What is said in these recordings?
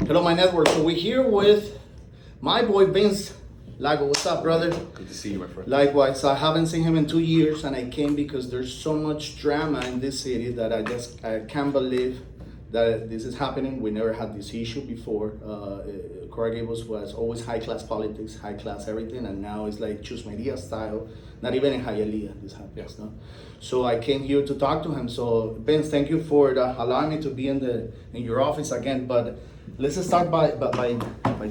Hello, my network. So we're here with my boy Vince Lago. What's up, brother? Good to see you, my friend. Likewise. I haven't seen him in 2 years, and I came because there's so much drama in this city that I can't believe that this is happening. We never had this issue before. Coral Gables was always high class politics, high class everything, and now it's like Chus Maria style. Not even in Hialeah this happens, no. So I came here to talk to him. So Vince, thank you for allowing me to be in your office again. But let's just start by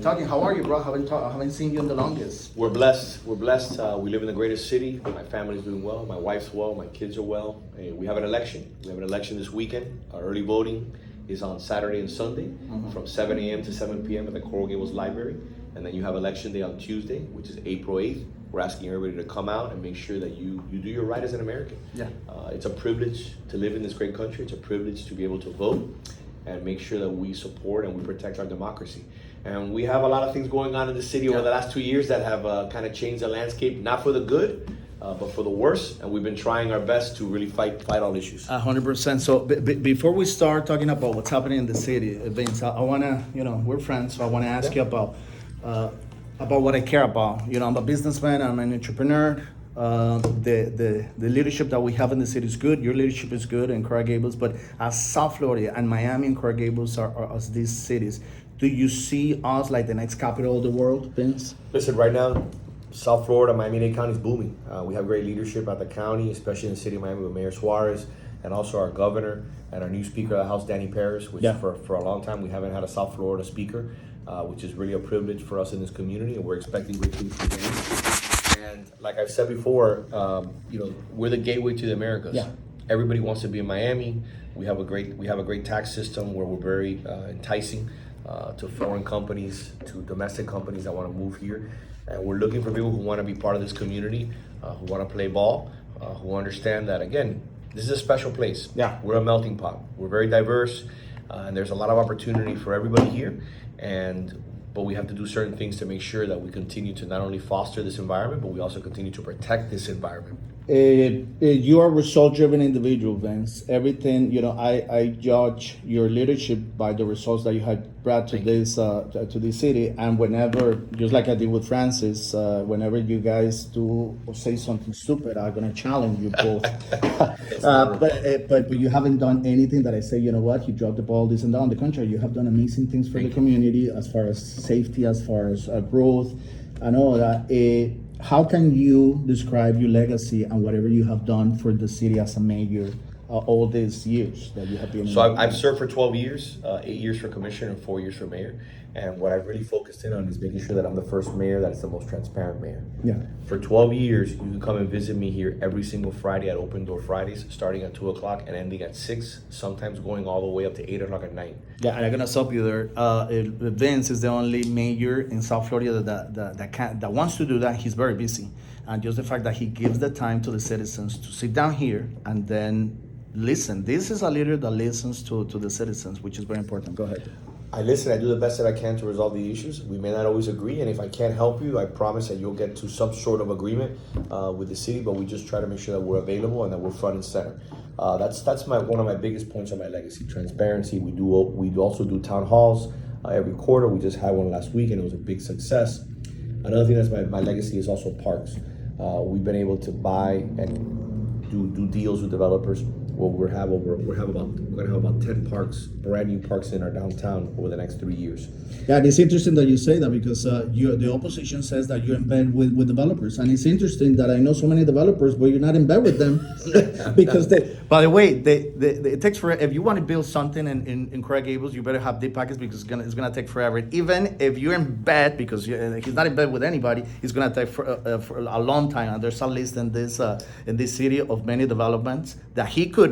talking. How are you, bro? I haven't seen you in the longest. We're blessed. We're blessed. We live in the greatest city. My family's doing well. My wife's well. My kids are well. We have an election. We have an election this weekend. Our early voting is on Saturday and Sunday from 7 a.m. to 7 p.m. at the Coral Gables Library. And then you have election day on Tuesday, which is April 8th. We're asking everybody to come out and make sure that you do your right as an American. Yeah. It's a privilege to live in this great country. It's a privilege to be able to vote and make sure that we support and we protect our democracy. And we have a lot of things going on in the city over the last 2 years that have kind of changed the landscape, not for the good, but for the worse. And we've been trying our best to really fight all issues. 100%. So before we start talking about what's happening in the city, Vince, I want to, we're friends, so I want to ask you about what I care about. I'm a businessman, I'm an entrepreneur. The leadership that we have in the city is good. Your leadership is good in Coral Gables, but as South Florida and Miami and Coral Gables are as these cities, do you see us like the next capital of the world, Vince? Listen, right now, South Florida, Miami-Dade County is booming. We have great leadership at the county, especially in the city of Miami with Mayor Suarez, and also our governor and our new Speaker of the House, Danny Paris, which for a long time we haven't had a South Florida speaker, which is really a privilege for us in this community, and we're expecting great things from them. And like I've said before, we're the gateway to the Americas. Yeah. Everybody wants to be in Miami. We have a great tax system where we're very enticing to foreign companies, to domestic companies that want to move here. And we're looking for people who want to be part of this community, who want to play ball, who understand that, again, this is a special place. Yeah. We're a melting pot. We're very diverse, and there's a lot of opportunity for everybody here. But we have to do certain things to make sure that we continue to not only foster this environment, but we also continue to protect this environment. You are a result-driven individual, Vince. Everything, I judge your leadership by the results that you had brought to this city. And whenever, just like I did with Francis, whenever you guys do or say something stupid, I'm gonna challenge you both. But you haven't done anything that I say, you know what, you dropped the ball, this and that. On the contrary, you have done amazing things for the community as far as safety, as far as growth, and all that. How can you describe your legacy and whatever you have done for the city as a mayor all these years that you have been? So I've served for 12 years, 8 years for commissioner and 4 years for mayor. And what I've really focused in on is making sure that I'm the first mayor that is the most transparent mayor. Yeah. For 12 years, you can come and visit me here every single Friday at Open Door Fridays, starting at 2 o'clock and ending at 6, sometimes going all the way up to 8 o'clock at night. Yeah, and I'm gonna stop you there. Vince is the only mayor in South Florida that wants to do that. He's very busy, and just the fact that he gives the time to the citizens to sit down here and then listen. This is a leader that listens to the citizens, which is very important. Go ahead. I listen, I do the best that I can to resolve the issues. We may not always agree, and if I can't help you, I promise that you'll get to some sort of agreement with the city, but we just try to make sure that we're available and that we're front and center. That's one of my biggest points of my legacy, transparency. We also do town halls every quarter. We just had one last week and it was a big success. Another thing that's my legacy is also parks. We've been able to buy and do deals with developers. Well, we're gonna have about 10 parks, brand new parks in our downtown over the next 3 years. Yeah, it's interesting that you say that because the opposition says that you're in bed with developers, and it's interesting that I know so many developers, but you're not in bed with them because they. By the way, it takes forever. If you want to build something in Coral Gables, you better have deep pockets because it's gonna take forever. Even if you're in bed, because he's not in bed with anybody, it's gonna take for a long time. And there's a list in this city of many developments that he could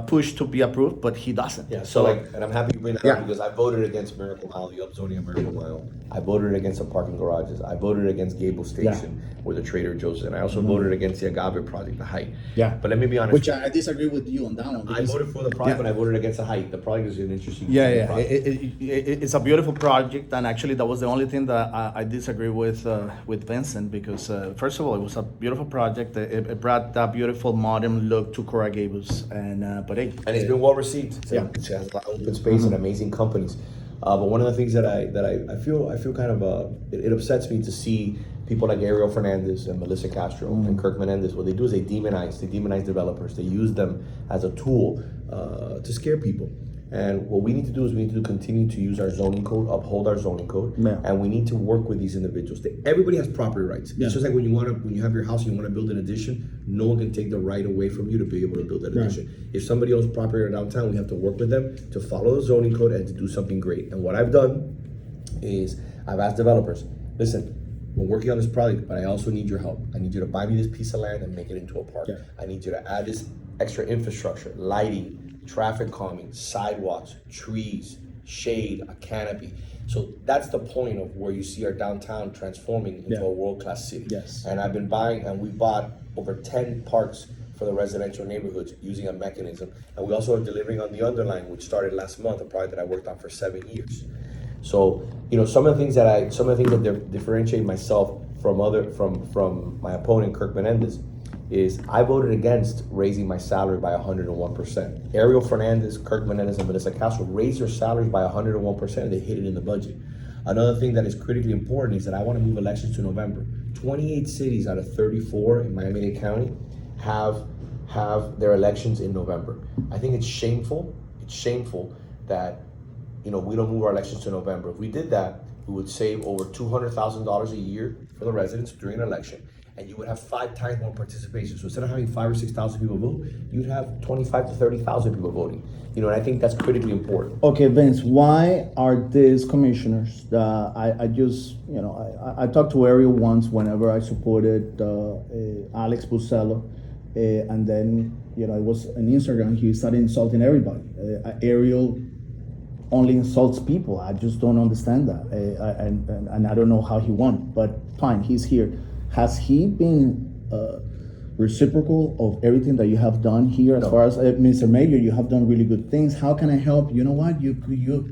push to be approved, but he doesn't. Yeah, so and I'm happy you bring that up because I voted against Miracle Mile, the upzoning of Miracle Mile. I voted against the parking garages. I voted against Gable Station where the Trader Joe's, and I also voted against the Agave project, the height. Yeah. But let me be honest. Which I disagree with you on that one. I voted for the project, but I voted against the height. The project is an interesting project. It's a beautiful project, and actually that was the only thing that I disagree with Vincent because first of all, it was a beautiful project. It brought that beautiful modern look to Coral Gables, and it's been well received. It has a lot of open space and amazing companies. But one of the things that I feel kind of it upsets me to see people like Ariel Fernandez and Melissa Castro and Kirk Menendez. What they do is they demonize developers. They use them as a tool to scare people. And what we need to do is we need to continue to use our zoning code, uphold our zoning code, and we need to work with these individuals. Everybody has property rights. It's just like when you have your house and you want to build an addition, no one can take the right away from you to be able to build that addition. If somebody owns property in downtown, we have to work with them to follow the zoning code and to do something great. And what I've done is I've asked developers, listen, we're working on this project, but I also need your help. I need you to buy me this piece of land and make it into a park. I need you to add this extra infrastructure, lighting, traffic calming, sidewalks, trees, shade, a canopy. So that's the point of where you see our downtown transforming into a world-class city. And I've been buying, and we bought over 10 parks for the residential neighborhoods using a mechanism. And we also are delivering on the underline, which started last month, a project that I worked on for 7 years. So, some of the things that differentiate myself from my opponent, Kirk Menendez, is I voted against raising my salary by 101%. Ariel Fernandez, Kirk Menendez, and Melissa Castro raised their salaries by 101%, and they hit it in the budget. Another thing that is critically important is that I want to move elections to November. 28 cities out of 34 in Miami-Dade County have their elections in November. I think it's shameful. It's shameful that we don't move our elections to November. If we did that, we would save over $200,000 a year for the residents during an election, and you would have 5 times more participation. So instead of having 5,000 or 6,000 people vote, you'd have 25,000 to 30,000 people voting. And I think that's critically important. Okay, Vince, why are these commissioners? I just, I talked to Ariel once whenever I supported Alex Bucello, and then, it was on Instagram, he started insulting everybody. Ariel only insults people. I just don't understand that. And I don't know how he won, but fine, he's here. Has he been reciprocal of everything that you have done here? As far as Mr. Mayor, you have done really good things. How can I help? You know what? You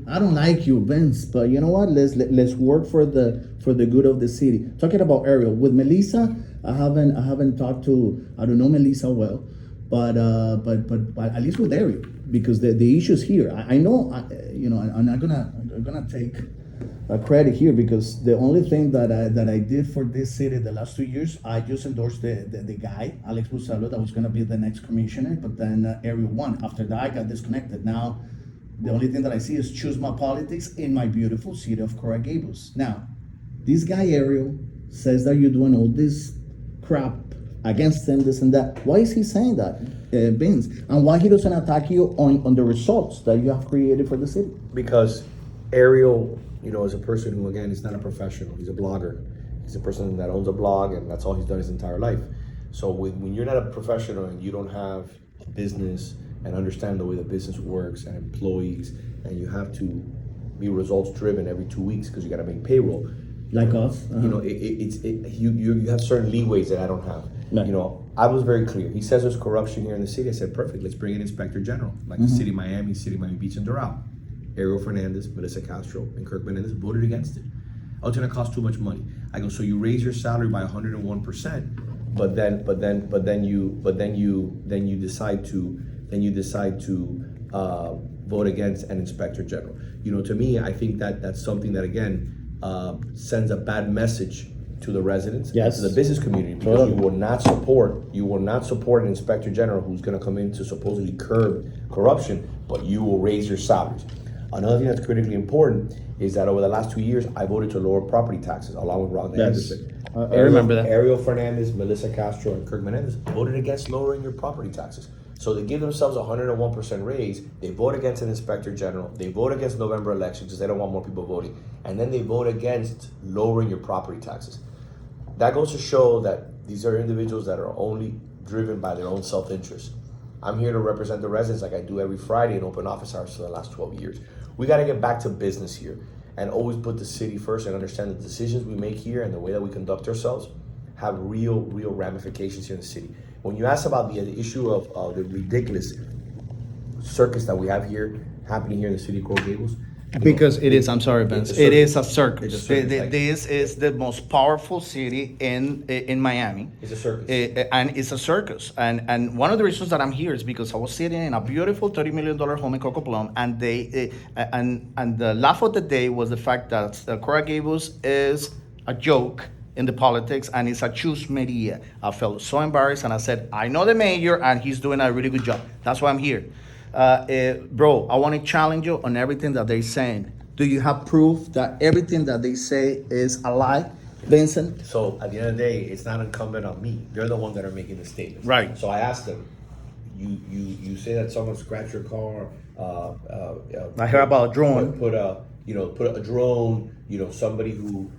I don't like you, Vince, but you know what? Let's work for the good of the city. Talking about Ariel, with Melissa, I haven't talked to, I don't know Melissa well, but at least with Ariel, because the issues here, I know, I'm not gonna take credit here, because the only thing that I did for this city the last 2 years, I just endorsed the guy, Alex Bucello, that was gonna be the next commissioner, but then Ariel won. After that, I got disconnected. Now, the only thing that I see is choose my politics in my beautiful city of Coral Gables. Now, this guy Ariel says that you're doing all this crap against him, this and that. Why is he saying that, Vince? And why he doesn't attack you on the results that you have created for the city? Because Ariel, is a person who, again, is not a professional. He's a blogger. He's a person that owns a blog, and that's all he's done his entire life. So when you're not a professional and you don't have a business and understand the way the business works and employees, and you have to be results driven every 2 weeks because you got to make payroll. Like us, you have certain leeways that I don't have. I was very clear. He says there's corruption here in the city. I said, perfect. Let's bring in Inspector General, like the city of Miami Beach, and Doral. Ariel Fernandez, Melissa Castro, and Kirk Menendez voted against it. Oh, it's gonna cost too much money. I go, so you raise your salary by 101%, but then you decide to vote against an Inspector General. To me, I think that's something that, again, sends a bad message to the residents, to the business community, because you will not support an Inspector General who's going to come in to supposedly curb corruption, but you will raise your salaries. Another thing that's critically important is that over the last 2 years, I voted to lower property taxes along with Ron Anderson. I remember that. Ariel Fernandez, Melissa Castro, and Kirk Menendez voted against lowering your property taxes. So they give themselves a 101% raise. They vote against an Inspector General. They vote against November elections because they don't want more people voting. And then they vote against lowering your property taxes. That goes to show that these are individuals that are only driven by their own self-interest. I'm here to represent the residents like I do every Friday in open office hours for the last 12 years. We got to get back to business here and always put the city first and understand the decisions we make here and the way that we conduct ourselves have real ramifications here in the city. When you ask about the issue of the ridiculous circus that we have here happening here in the city of Coral Gables, Because it is, I'm sorry, Vince, It's a it is a It's a circus. circus, like- This is the most powerful city in Miami. It's a circus. And it's a circus. And one of the reasons that I'm here is because I was sitting in a beautiful $30 million home in Coco Plum, and and the laugh of the day was the fact that Cora Gables is a joke in the politics, and it's a chus media. I felt so embarrassed, and I said, I know the mayor, and he's doing a really good job. That's why I'm here. Bro, I want to challenge you on everything that they're saying. Do you have proof that everything that they say is a lie, Vincent? So at the end of the day, it's not incumbent on me. They're the ones that are making the statements. Right. So I asked them, you say that someone scratched your car. I heard about a drone. Put a drone. Somebody who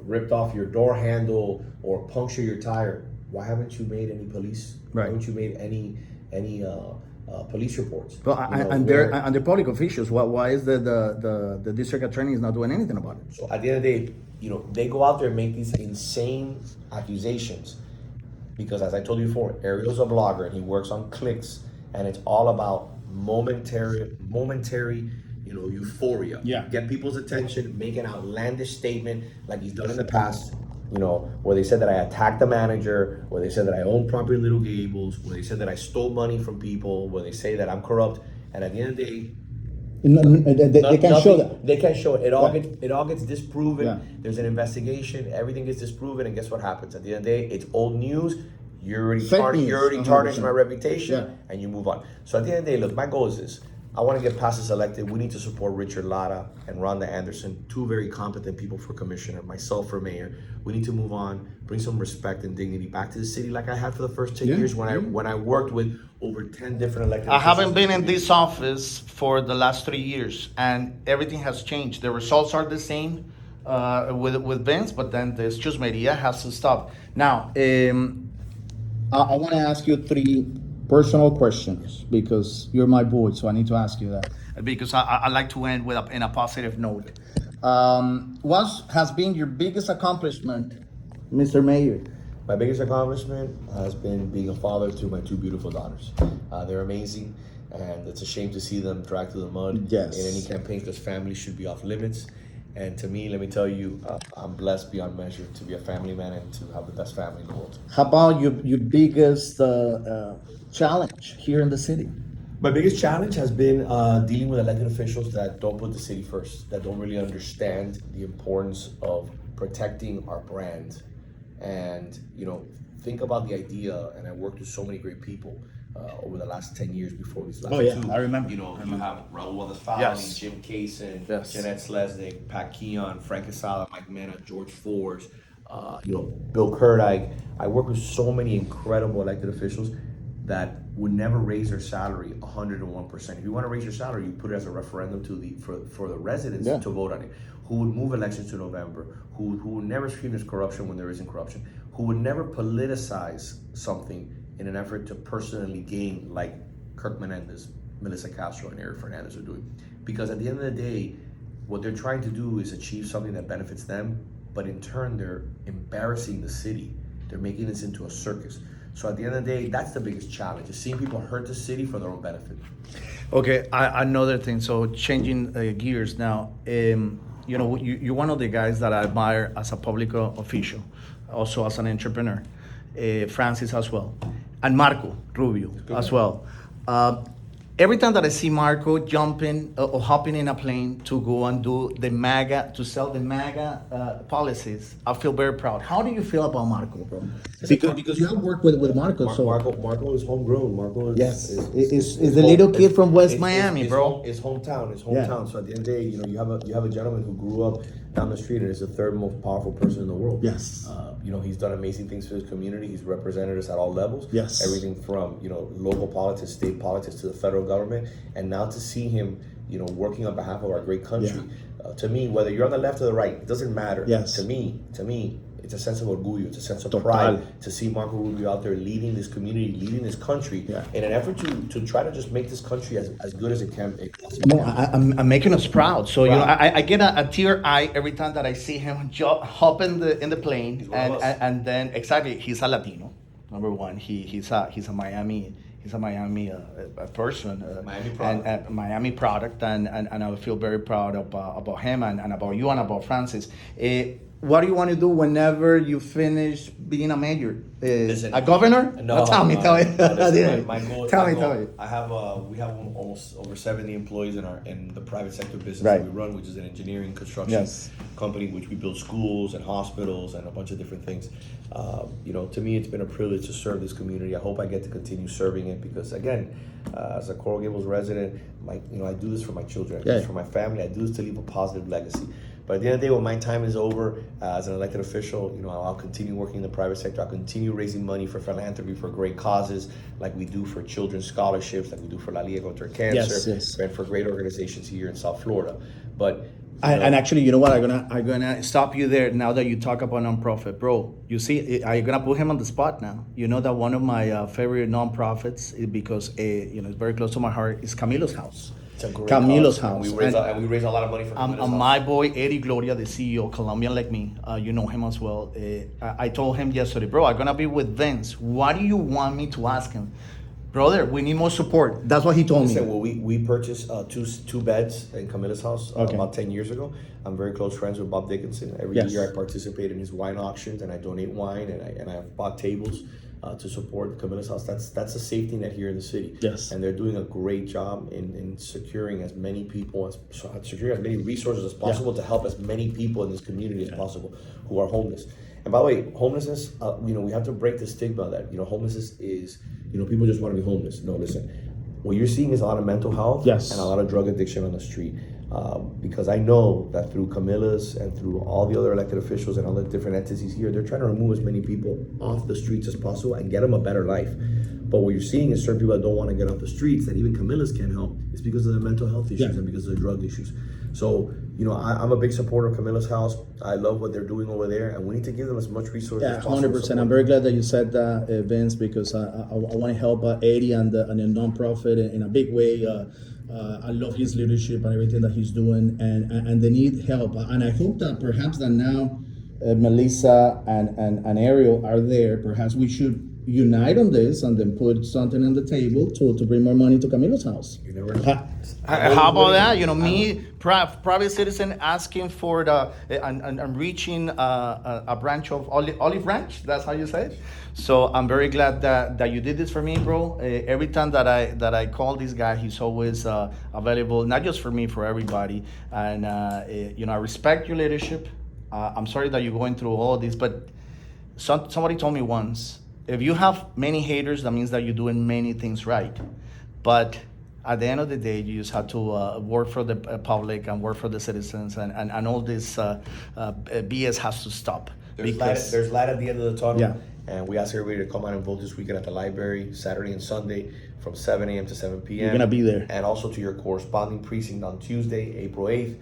ripped off your door handle or puncture your tire. Why haven't you made any police? Right. Why haven't you made any police reports? Well, and where- they're public officials. Why is the district attorney is not doing anything about it? So at the end of the day, they go out there and make these insane accusations because, as I told you before, Ariel's a blogger and he works on clicks, and it's all about momentary, euphoria. Yeah. Get people's attention, make an outlandish statement like he's done in the past. Where they said that I attacked the manager, where they said that I own property in Little Gables, where they said that I stole money from people, where they say that I'm corrupt, and at the end of the day, They can show that. they can show it. Right. It all gets disproven. Yeah. There's an investigation. Everything gets disproven, and guess what happens? At the end of the day, it's old news. You're already Fake news, tarnished 100%. my reputation, Yeah. and you move on. So at the end of the day, look, my goal is this. I want to get Passes elected. We need to support Richard Lara and Rhonda Anderson, two very competent people for commissioner, myself for mayor. We need to move on, bring some respect and dignity back to the city like I had for the first 10 Yeah. years when I worked with over 10 different elected I haven't officials. been in this office for the last 3 years, and everything has changed. The results are the same with Vince, but then the excuse media has to stop. Now, I want to ask you 3 personal questions because you're my boy, so I need to ask you that. Because I like to end in a positive note. What has been your biggest accomplishment, Mr. Mayor? My biggest accomplishment has been being a father to my 2 beautiful daughters. They're amazing, and it's a shame to see them dragged through the mud Yes. in any campaign because family should be off limits. And to me, let me tell you, I'm blessed beyond measure to be a family man and to have the best family in the world. How about your biggest challenge here in the city? My biggest challenge has been dealing with elected officials that don't put the city first, that don't really understand the importance of protecting our brand. And, think about the idea, and I worked with so many great people over the last 10 years before these last 2. I remember. You have Raul Wadafali, Yes. Jim Kaysen, Yes. Jeanette Slesnik, Pat Keon, Frank Casala, Mike Mena, George Forbes, Bill Kurdyke. I work with so many incredible elected officials that would never raise their salary 101%. If you want to raise your salary, you put it as a referendum for the residents Yeah. to vote on it. Who would move elections to November? Who would never scream there's corruption when there isn't corruption? Who would never politicize something in an effort to personally gain, like Kirk Menendez, Melissa Castro, and Eric Fernandez are doing? Because at the end of the day, what they're trying to do is achieve something that benefits them, but in turn, they're embarrassing the city. They're making this into a circus. So at the end of the day, that's the biggest challenge, is seeing people hurt the city for their own benefit. Okay, another thing. So changing gears now. You're one of the guys that I admire as a public official, also as an entrepreneur. Francis as well, and Marco Rubio as well. Every time that I see Marco jumping or hopping in a plane to go and do to sell the MAGA policies, I feel very proud. How do you feel about Marco, bro? Because you have worked with Marco, so Marco is homegrown. Marco is Yes, is the little kid from West Miami, bro. His hometown. So at the end of the day, you have a gentleman who grew up down the street and is the 3rd most powerful person in the world. Yes. He's done amazing things for his community. He's represented us at all levels. Yes. Everything from local politics, state politics, to the federal government, and now to see him working on behalf of our great country. To me, whether you're on the left or the right, it doesn't matter. Yes. To me, it's a sense of orgullo, it's a sense of Total. pride to see Marco Rubio out there leading this community, leading this country, in an effort to try to just make this country as good as it can. No, I'm making us proud. So I get a tear eye every time that I see him hop in the plane, He's one of us. and then exactly he's a Latino. Number one, he's a Miami he's a Miami person, Miami product. and Miami product, and I feel very proud about him and about you and about Francis. What do you want to do whenever you finish being a mayor? Listen, A governor? No, tell me. listen, my goal. Tell me. I have we have almost over 70 employees in the private sector business Right. that we run, which is an engineering construction Yes. company, which we build schools and hospitals and a bunch of different things. To me, it's been a privilege to serve this community. I hope I get to continue serving it because, again, as a Coral Gables resident, I do this for my children. I do this for my family. I do this to leave a positive legacy. But at the end of the day, when my time is over as an elected official, I'll continue working in the private sector. I'll continue raising money for philanthropy, for great causes, like we do for children's scholarships, like we do for La Liga contra Cancer, Yes. and for great organizations here in South Florida. But And actually, you know what? I'm gonna stop you there now that you talk about nonprofit, bro. You see, I'm gonna put him on the spot now. You know that one of my favorite nonprofits, because it's very close to my heart, is Camilo's House. it's a great Camilo's cause, House. and we raise a lot of money for Camilo's House. My boy Eddie Gloria, the CEO, Colombian like me, you know him as well. I told him yesterday, bro, I'm gonna be with Vince. What do you want me to ask him? Brother, we need more support. That's what he told Listen, me. well, we purchased two beds in Camila's house Okay. about 10 years ago. I'm very close friends with Bob Dickinson. Every Yes. year I participate in his wine auctions and I donate wine and I've bought tables to support Camila's house. That's a safety net here in the city. Yes. And they're doing a great job in securing as many people, securing as many resources as possible to help as many people in this community as possible who are homeless. And by the way, homelessness, we have to break the stigma that, homelessness is, people just want to be homeless. No, listen, what you're seeing is a lot of mental health Yes. and a lot of drug addiction on the street. Because I know that through Camila's and through all the other elected officials and all the different entities here, they're trying to remove as many people off the streets as possible and get them a better life. But what you're seeing is certain people that don't want to get off the streets, that even Camila's can't help, is because of the mental health issues Yeah. and because of the drug issues. So, I'm a big supporter of Camila's house. I love what they're doing over there, and we need to give them as much resources Yeah, as possible. 100%. I'm very glad that you said that, Vince, because I want to help Eddie and the nonprofit in a big way. I love his leadership and everything that he's doing, and they need help. And I hope that perhaps that now Melissa and Ariel are there. Perhaps we should unite on this and then put something on the table to bring more money to Camilo's house. You never know. How about that? Me, private citizen, asking for and reaching a branch of Olive Ranch. That's how you say it. So I'm very glad that you did this for me, bro. Every time that I call this guy, he's always available, not just for me, for everybody. And I respect your leadership. I'm sorry that you're going through all this, but somebody told me once, if you have many haters, that means that you're doing many things right. But at the end of the day, you just have to work for the public and work for the citizens, and all this BS has to stop. There's light at the end of the tunnel. Yeah. And we ask everybody to come out and vote this weekend at the library, Saturday and Sunday, from 7 a.m. to 7 p.m. You're gonna be there. And also to your corresponding precinct on Tuesday, April 8th,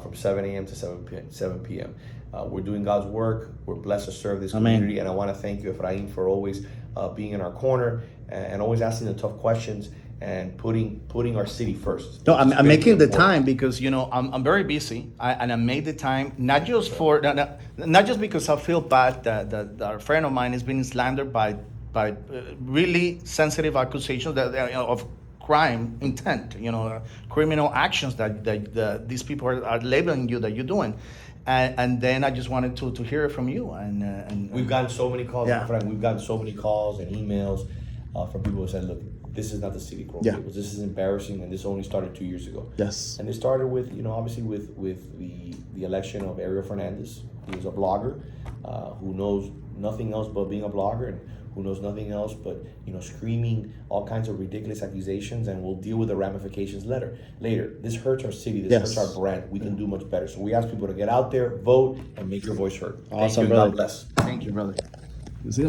from 7 a.m. to 7 p.m. We're doing God's work. We're blessed to serve this Amen. community. And I want to thank you, EPHRAIM, for always being in our corner and always asking the tough questions and putting our city first. No, which is I'm very making the important. time because I'm very busy, and I made the time not just not just because I feel bad that a friend of mine is being slandered by really sensitive accusations of crime intent, criminal actions that these people are labeling you that you're doing. And then I just wanted to hear it from you. And We've gotten so many calls, Yeah. my friend. We've gotten so many calls and emails from people who said, "Look, this is not the city of Coral Yeah. Gables. This is embarrassing, and this only started 2 years ago." Yes. And it started with, obviously with the election of Ariel Fernandez, who is a blogger, who knows nothing else but being a blogger, and who knows nothing else but screaming all kinds of ridiculous accusations, and we'll deal with the ramifications later. This hurts our city. This Yes. hurts our brand. We can do much better. So we ask people to get out there, vote, and make your voice heard. Thank Awesome, you, and brother. God bless. thank you, brother. You see,